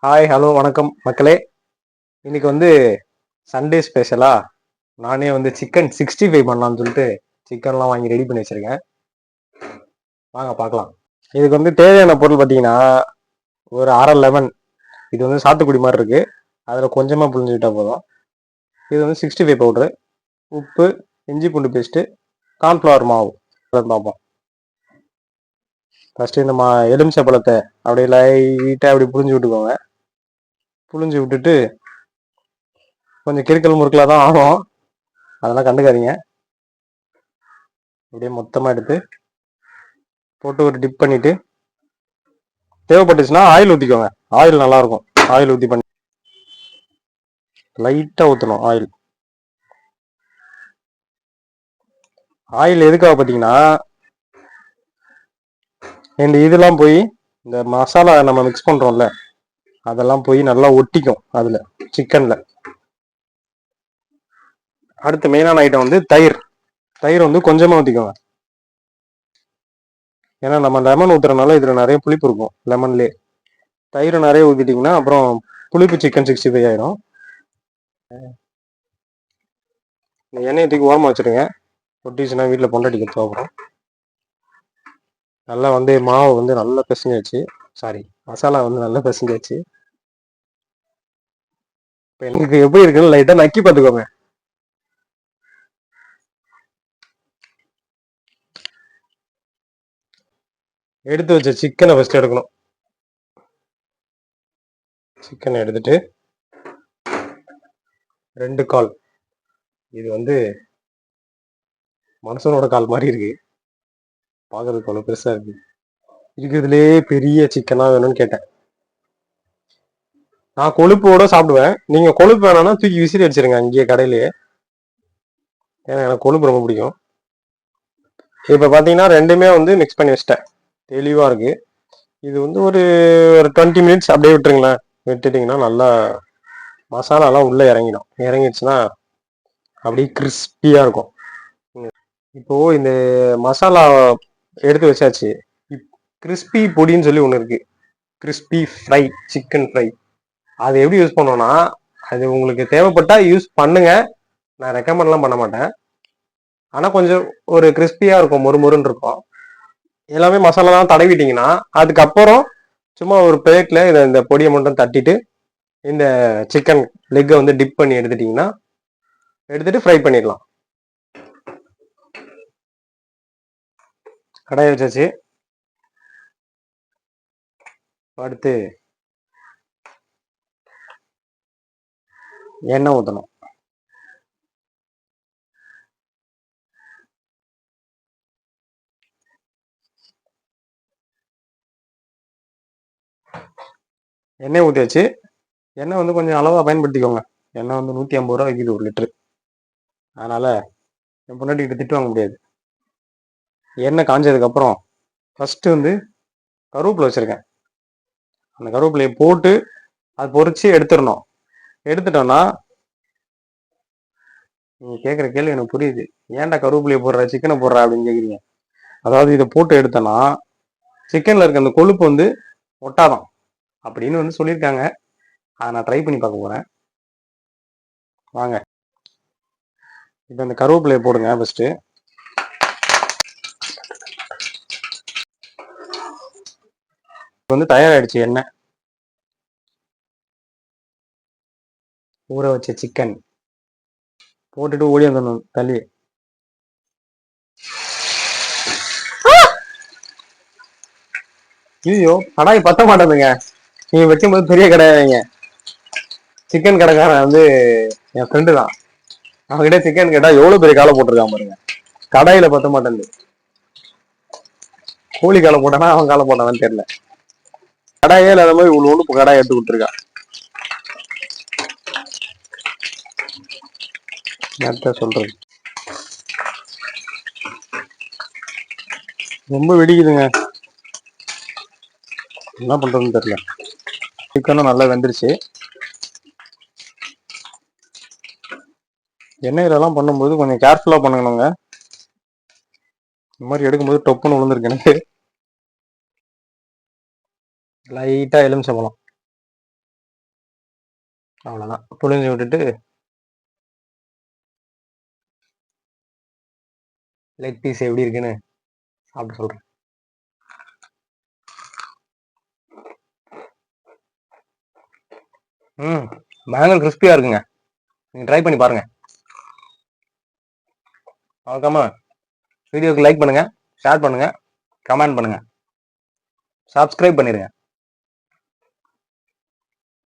Hi, hello, வணக்கம் மக்களே. இன்னைக்கு வந்து சண்டே ஸ்பெஷலா நானே வந்து சிக்கன் 65 பண்ணலாம்னு சொல்லிட்டு சிக்கன்லாம் வாங்கி ரெடி பண்ணி வச்சிருக்கேன். வாங்க பார்க்கலாம். இதுக்கு வந்து தேவையான பொருள் பார்த்தீங்கன்னா, ஒரு அரை லெமன். இது வந்து சாத்துக்குடி மாதிரி இருக்கு. அதில் கொஞ்சமாக புழிஞ்சுக்கிட்டா போதும். இது வந்து 65 பவுடரு, உப்பு, இஞ்சி பூண்டு பேஸ்ட்டு, கார்ன்ஃப்ளவர் மாவு. அதை பார்ப்போம். ஃபர்ஸ்ட் இந்த எலுமிச்சை பழத்தை அப்படியே லைட்டாக அப்படி புழிஞ்சு விட்டுக்கோங்க. புழிஞ்சு விட்டுட்டு கொஞ்சம் கிறுக்கல் முறுக்கலாக தான் ஆகும், அதெல்லாம் கண்டுக்காதீங்க. அப்படியே மொத்தமாக எடுத்து போட்டு ஒரு டிப் பண்ணிட்டு, தேவைப்பட்டுச்சுன்னா ஆயில் ஊற்றிக்கோங்க. ஆயில் நல்லா இருக்கும். ஆயில் ஊற்றி பண்ணி லைட்டாக ஊற்றணும். ஆயில் எதுக்காக பார்த்தீங்கன்னா, இந்த இதெல்லாம் போய் இந்த மசாலா நம்ம மிக்ஸ் பண்ணுறோம்ல, அதெல்லாம் போய் நல்லா ஒட்டிக்கும் அதில், சிக்கனில். அடுத்து மெயினான ஐட்டம் வந்து தயிர். தயிர் வந்து கொஞ்சமாக ஊற்றிக்கோங்க. ஏன்னா நம்ம லெமன் ஊற்றுறதுனால இதில் நிறைய புளிப்பு இருக்கும் லெமன்லேயே. தயிர் நிறைய ஊற்றிட்டிங்கன்னா அப்புறம் புளிப்பு சிக்கன் 65 ஆகிடும். எண்ணெயை தூக்கி ஓரமாக வச்சுருங்க. ஒட்டிச்சுன்னா வீட்டில் பொண்டாட்டிக்கு தேவைப்படும். நல்லா வந்து மாவு வந்து நல்லா பிசைஞ்சாச்சு. மசாலா வந்து நல்லா பிசைஞ்சாச்சு. இப்போ எனக்கு எப்படி இருக்குன்னு லைட்டாக நக்கி பார்த்துக்கோங்க. எடுத்து வச்ச சிக்கனை ஃபர்ஸ்ட் எடுக்கணும். சிக்கனை எடுத்துட்டு 2 கால். இது வந்து மனுஷனோட கால் மாதிரி இருக்கு, பார்க்கறதுக்கு அவ்வளோ பெருசா இருக்கு. இருக்கிறதுலே பெரிய சிக்கனா வேணும்னு கேட்டேன். நான் கொழுப்போட சாப்பிடுவேன். நீங்க கொழுப்பு வேணாம்னா தூக்கி விசிறி அடிச்சிருங்க அங்கேயே கடையிலேயே. ஏன்னா எனக்கு கொழுப்பு ரொம்ப பிடிக்கும். இப்போ பார்த்தீங்கன்னா ரெண்டுமே வந்து மிக்ஸ் பண்ணி வச்சிட்டேன். தெளிவாக இருக்கு. இது வந்து ஒரு 20 மினிட்ஸ் அப்படியே விட்டுருங்களேன். விட்டுட்டிங்கன்னா நல்லா மசாலாலாம் உள்ளே இறங்கிடும். இறங்கிடுச்சுன்னா அப்படியே கிறிஸ்பியாக இருக்கும். இப்போ இந்த மசாலா எடுத்து வச்சாச்சு. கிறிஸ்பி பொடின்னு சொல்லி ஒன்று இருக்கு, கிறிஸ்பி ஃப்ரை, சிக்கன் ஃப்ரை. அது எப்படி யூஸ் பண்ணோம்னா, அது உங்களுக்கு தேவைப்பட்டா யூஸ் பண்ணுங்க. நான் ரெக்கமெண்ட்லாம் பண்ண மாட்டேன். ஆனால் கொஞ்சம் ஒரு கிறிஸ்பியாக இருக்கும், மொறுமொறுன்னு இருக்கும். எல்லாமே மசாலாலாம் தடவிட்டிங்கன்னா அதுக்கப்புறம் சும்மா ஒரு பிளேட்ல இந்த பொடியை மட்டும் தட்டிட்டு இந்த சிக்கன் லெக்கை வந்து டிப் பண்ணி எடுத்துட்டு ஃப்ரை பண்ணிடலாம். கடாயை வச்சாச்சு. அடுத்து எண்ணெய் ஊற்றணும். எண்ணெய் ஊற்றியாச்சு. எண்ணெய் வந்து கொஞ்சம் அளவாக பயன்படுத்திக்கோங்க. எண்ணெய் வந்து 150 ரூபா விற்கிது 1 லிட்டரு. அதனால் என் பொண்டாட்டிக்கிட்ட திட்டு வாங்க முடியாது. எண்ணெய் காஞ்சதுக்கப்புறம் ஃபஸ்ட்டு வந்து கருவேப்பிலை வச்சுருக்கேன். அந்த கருவேப்பிலையை போட்டு அது பொரிச்சு எடுத்துடணும். எடுத்துட்டோன்னா, நீங்கள் கேட்குற கேள்வி எனக்கு புரியுது. ஏன்டா கருவேப்பிலையை போடுற, சிக்கனை போடுற அப்படின்னு கேட்குறீங்க. அதாவது இதை போட்டு எடுத்தோன்னா சிக்கனில் இருக்க அந்த கொழுப்பு வந்து ஒட்டாதான் அப்படின்னு வந்து சொல்லியிருக்காங்க. அதை நான் ட்ரை பண்ணி பார்க்க போகிறேன். வாங்க, இப்போ இந்த கருவேப்பிலையை போடுங்க ஃபஸ்ட்டு. வந்து தயாராகிடுச்சு எண்ணெய். ஊற வச்ச சிக்கன் போட்டுட்டு ஓடி வந்துடணும் தள்ளி. ஐயோ, கடாய் பத்த மாட்டேதுங்க. நீங்க வைக்கும்போது பெரிய கடாய் வைங்க. சிக்கன் கடைக்காரன் வந்து என் ஃப்ரெண்டு தான். அவங்ககிட்ட சிக்கன் கேட்டா எவ்வளவு பெரிய காலை போட்டிருக்கான் பாருங்க. கடாயில பத்த மாட்டேங்குது. கோழி காலை போட்டானா அவன் காலை போட்டானான்னு தெரியல. கடாயே இல்லாத மாதிரி இவ்வளவு கடாய் எடுத்து விட்டுருக்கான். நேரத்தை சொல்றது ரொம்ப வெடிக்குதுங்க. என்ன பண்றதுன்னு தெரியல. சிக்கனும் நல்லா வெந்துருச்சு. எண்ணெயிலலாம் பண்ணும்போது கொஞ்சம் கேர்ஃபுல்லாக பண்ணணுங்க. இந்த மாதிரி எடுக்கும்போது டொப்புன்னு விழுந்துருக்கு எனக்கு. லைட்டாக எலுமிச்சம்பழம் அவ்வளோதான். புழிஞ்சு விட்டுட்டு லெக் பீஸ் எப்படி இருக்குன்னு சாப்பிட்டு சொல்கிறேன். பயங்கர கிறிஸ்பியாக இருக்குங்க. நீங்கள் ட்ரை பண்ணி பாருங்கள். மறக்காம வீடியோக்கு லைக் பண்ணுங்கள், ஷேர் பண்ணுங்கள், கமெண்ட் பண்ணுங்கள், சப்ஸ்கிரைப் பண்ணிடுங்க.